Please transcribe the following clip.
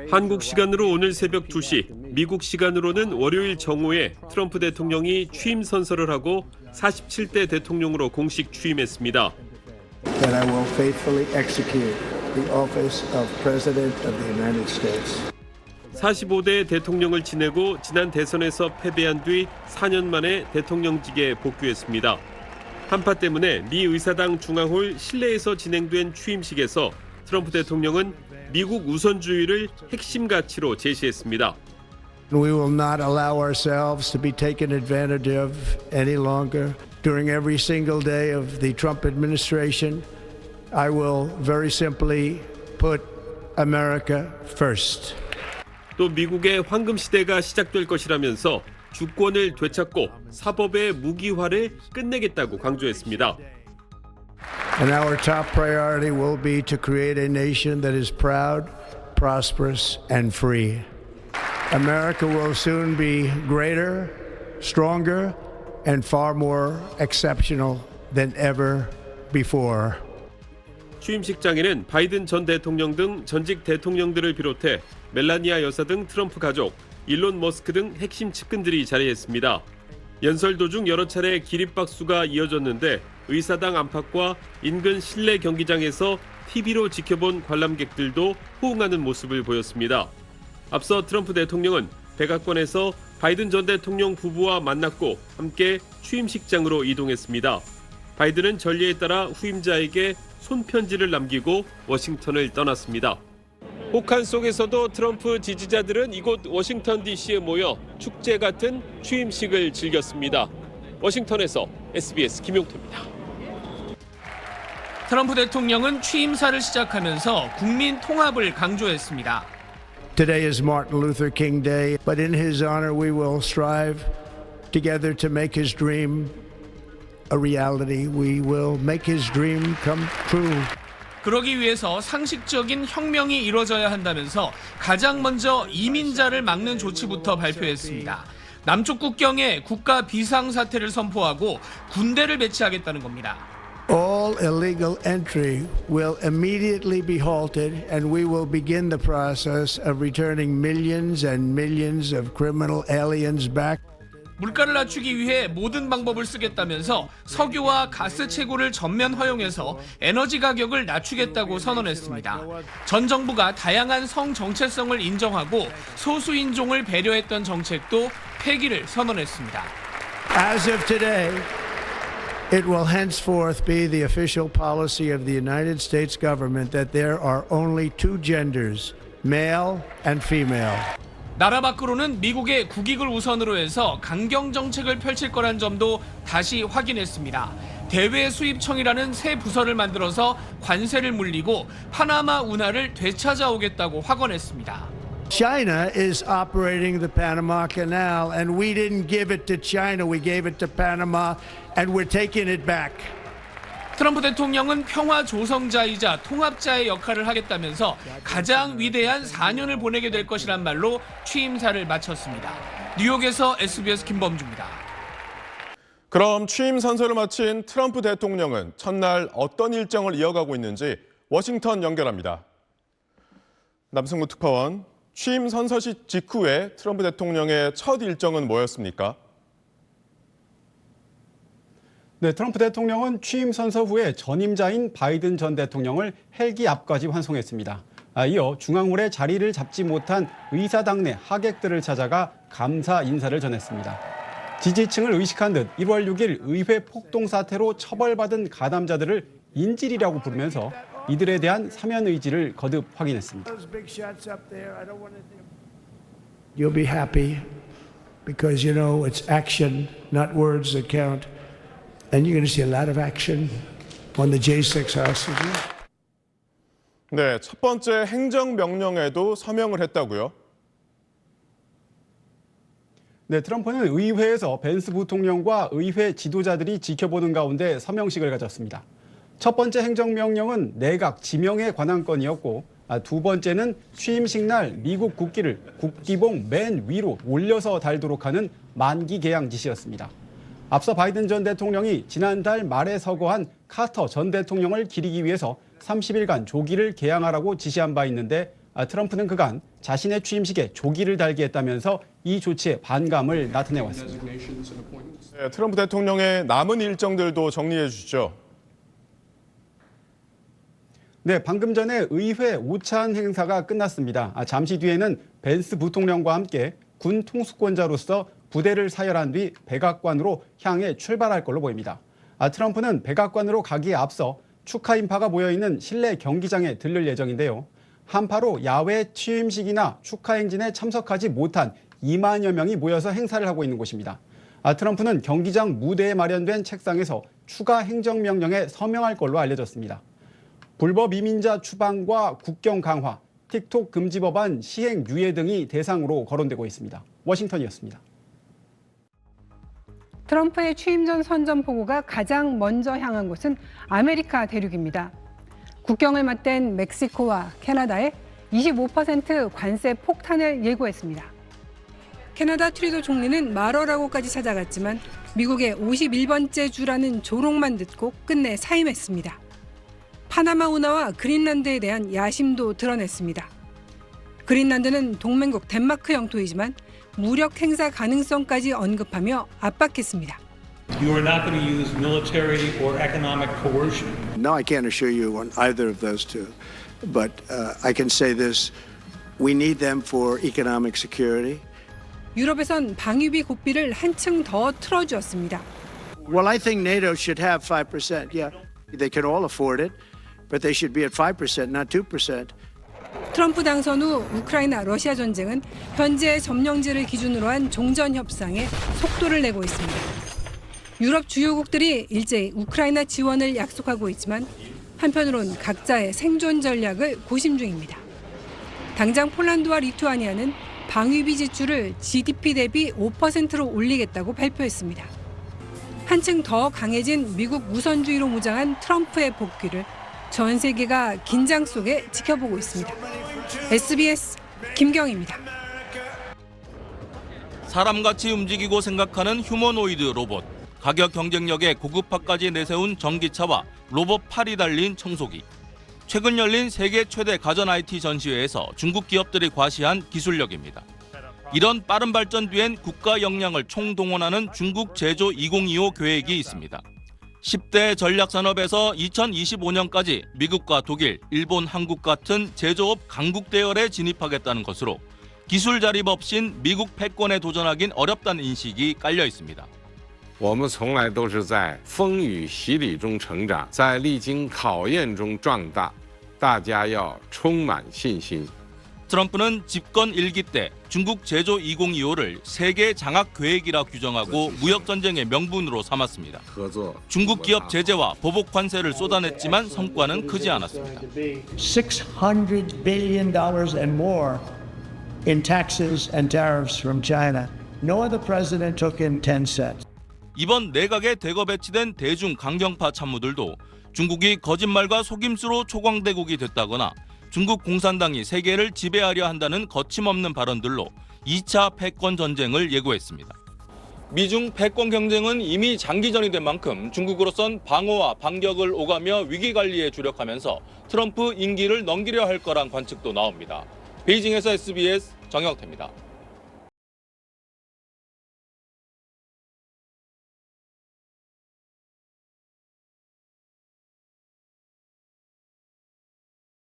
한국 시간으로 오늘 새벽 2시, 미국 시간으로는 월요일 정오에 트럼프 대통령이 취임 선서를 하고 47대 대통령으로 공식 취임했습니다. That I will faithfully execute the office of President of the United States. 45대 대통령을 지내고 지난 대선에서 패배한 뒤 4년 만에 대통령직에 복귀했습니다. 한파 때문에 미 의사당 중앙홀 실내에서 진행된 취임식에서 트럼프 대통령은 미국 우선주의를 핵심 가치로 제시했습니다. We will not allow ourselves to be taken advantage of any longer. During every single day of the Trump administration, I will very simply put America first. 또 미국의 황금 시대가 시작될 것이라면서 주권을 되찾고 사법의 무기화를 끝내겠다고 강조했습니다. And our top priority will be to create a nation that is proud, prosperous, and free. America will soon be greater, stronger, and far more exceptional than ever before. 취임식장에는 바이든 전 대통령 등 전직 대통령들을 비롯해 멜라니아 여사 등 트럼프 가족, 일론 머스크 등 핵심 측근들이 자리했습니다. 연설 도중 여러 차례 기립박수가 이어졌는데 의사당 안팎과 인근 실내 경기장에서 TV로 지켜본 관람객들도 호응하는 모습을 보였습니다. 앞서 트럼프 대통령은 백악관에서 바이든 전 대통령 부부와 만났고 함께 취임식장으로 이동했습니다. 바이든은 전례에 따라 후임자에게 손편지를 남기고 워싱턴을 떠났습니다. 혹한 속에서도 트럼프 지지자들은 이곳 워싱턴 DC에 모여 축제 같은 취임식을 즐겼습니다. 워싱턴에서 SBS 김용태입니다. 트럼프 대통령은 취임사를 시작하면서 국민 통합을 강조했습니다. Today is Martin Luther King Day, but in his honor we will strive together to make his dream a reality. We will make his dream come true. 그러기 위해서 상식적인 혁명이 이뤄져야 한다면서 가장 먼저 이민자를 막는 조치부터 발표했습니다. 남쪽 국경에 국가 비상사태를 선포하고 군대를 배치하겠다는 겁니다. All illegal entry will immediately be halted and we will begin the process of returning millions and millions of criminal aliens back. 물가를 낮추기 위해 모든 방법을 쓰겠다면서 석유와 가스 채굴을 전면 허용해서 에너지 가격을 낮추겠다고 선언했습니다. 전 정부가 다양한 성 정체성을 인정하고 소수 인종을 배려했던 정책도 폐기를 선언했습니다. As of today, it will henceforth be the official policy of the United States government that there are only two genders, male and female. 나라 밖으로는 미국의 국익을 우선으로 해서 강경 정책을 펼칠 거란 점도 다시 확인했습니다. 대외 수입청이라는 새 부서를 만들어서 관세를 물리고 파나마 운하를 되찾아오겠다고 확언했습니다. China is operating the Panama Canal and we didn't give it to China, we gave it to Panama and we're taking it back. 트럼프 대통령은 평화 조성자이자 통합자의 역할을 하겠다면서 가장 위대한 4년을 보내게 될 것이란 말로 취임사를 마쳤습니다. 뉴욕에서 SBS 김범주입니다. 그럼 취임 선서를 마친 트럼프 대통령은 첫날 어떤 일정을 이어가고 있는지 워싱턴 연결합니다. 남승무 특파원, 취임 선서식 직후에 트럼프 대통령의 첫 일정은 뭐였습니까? 네, 트럼프 대통령은 취임 선서 후에 전임자인 바이든 전 대통령을 헬기 앞까지 환송했습니다. 이어 중앙홀에 자리를 잡지 못한 의사당 내 하객들을 찾아가 감사 인사를 전했습니다. 지지층을 의식한 듯 1월 6일 의회 폭동 사태로 처벌받은 가담자들을 인질이라고 부르면서 이들에 대한 사면 의지를 거듭 확인했습니다. You'll be happy because you know it's action, not words that count. And you're going to see a lot of action on the J6 hostages. 네, 첫 번째 행정명령에도 서명을 했다고요? 네, 트럼프는 의회에서 벤스 부통령과 의회 지도자들이 지켜보는 가운데 서명식을 가졌습니다. 첫 번째 행정명령은 내각 지명에 관한 건이었고 두 번째는 취임식 날 미국 국기를 국기봉 맨 위로 올려서 달도록 하는 만기 개양 지시였습니다. 앞서 바이든 전 대통령이 지난달 말에 서거한 카터 전 대통령을 기리기 위해서 30일간 조기를 개양하라고 지시한 바 있는데 트럼프는 그간 자신의 취임식에 조기를 달게 했다면서 이 조치에 반감을 나타내왔습니다. 네, 트럼프 대통령의 남은 일정들도 정리해 주시죠. 네, 방금 전에 의회 오찬 행사가 끝났습니다. 잠시 뒤에는 벤스 부통령과 함께 군 통수권자로서 부대를 사열한 뒤 백악관으로 향해 출발할 걸로 보입니다. 트럼프는 백악관으로 가기에 앞서 축하 인파가 모여있는 실내 경기장에 들를 예정인데요. 한파로 야외 취임식이나 축하 행진에 참석하지 못한 2만여 명이 모여서 행사를 하고 있는 곳입니다. 트럼프는 경기장 무대에 마련된 책상에서 추가 행정명령에 서명할 걸로 알려졌습니다. 불법 이민자 추방과 국경 강화, 틱톡 금지 법안 시행 유예 등이 대상으로 거론되고 있습니다. 워싱턴이었습니다. 트럼프의 취임 전 선전포고가 가장 먼저 향한 곳은 아메리카 대륙입니다. 국경을 맞댄 멕시코와 캐나다에 25% 관세 폭탄을 예고했습니다. 캐나다 트루도 총리는 말어라고까지 찾아갔지만 미국의 51번째 주라는 조롱만 듣고 끝내 사임했습니다. 파나마 운하와 그린란드에 대한 야심도 드러냈습니다. 그린란드는 동맹국 덴마크 영토이지만 무력 행사 가능성까지 언급하며 압박했습니다. You are not going to use military or economic coercion. No, I can't assure you on either of those two. But I can say this, we need them for economic security. 유럽에선 방위비 고삐를 한층 더 틀어주었습니다. Well, I think NATO should have 5%. Yeah, they can all afford it, but they should be at 5%, not 2%. 트럼프 당선 후 우크라이나 러시아 전쟁은 현재 점령지를 기준으로 한 종전 협상에 속도를 내고 있습니다. 유럽 주요국들이 일제히 우크라이나 지원을 약속하고 있지만 한편으론 각자의 생존 전략을 고심 중입니다. 당장 폴란드와 리투아니아는 방위비 지출을 GDP 대비 5%로 올리겠다고 발표했습니다. 한층 더 강해진 미국 우선주의로 무장한 트럼프의 복귀를 전 세계가 긴장 속에 지켜보고 있습니다. SBS 김경희입니다. 사람같이 움직이고 생각하는 휴머노이드 로봇, 가격 경쟁력의 고급화까지 내세운 전기차와 로봇 팔이 달린 청소기. 최근 열린 세계 최대 가전 IT 전시회에서 중국 기업들이 과시한 기술력입니다. 이런 빠른 발전 뒤엔 국가 역량을 총동원하는 중국 제조 2025 계획이 있습니다. 10대 전략산업에서 2025년까지 미국과 독일, 일본, 한국 같은 제조업 강국 대열에 진입하겠다는 것으로 기술 자립 없인 미국 패권에 도전하긴 어렵다는 인식이 깔려 있습니다. 我们从来都是在风雨洗礼中成长，在历经考验中壮大，大家要充满信心。 트럼프는 집권 1기 때 중국 제조 2025를 세계 장악 계획이라 규정하고 무역 전쟁의 명분으로 삼았습니다. 중국 기업 제재와 보복 관세를 쏟아냈지만 성과는 크지 않았습니다. $600 billion and more in taxes and tariffs from China. No other president took in 10 cents. 이번 내각에 대거 배치된 대중 강경파 참모들도 중국이 거짓말과 속임수로 초강대국이 됐다거나 중국 공산당이 세계를 지배하려 한다는 거침없는 발언들로 2차 패권 전쟁을 예고했습니다. 미중 패권 경쟁은 이미 장기전이 된 만큼 중국으로선 방어와 반격을 오가며 위기 관리에 주력하면서 트럼프 임기를 넘기려 할 거란 관측도 나옵니다. 베이징에서 SBS 정영태입니다.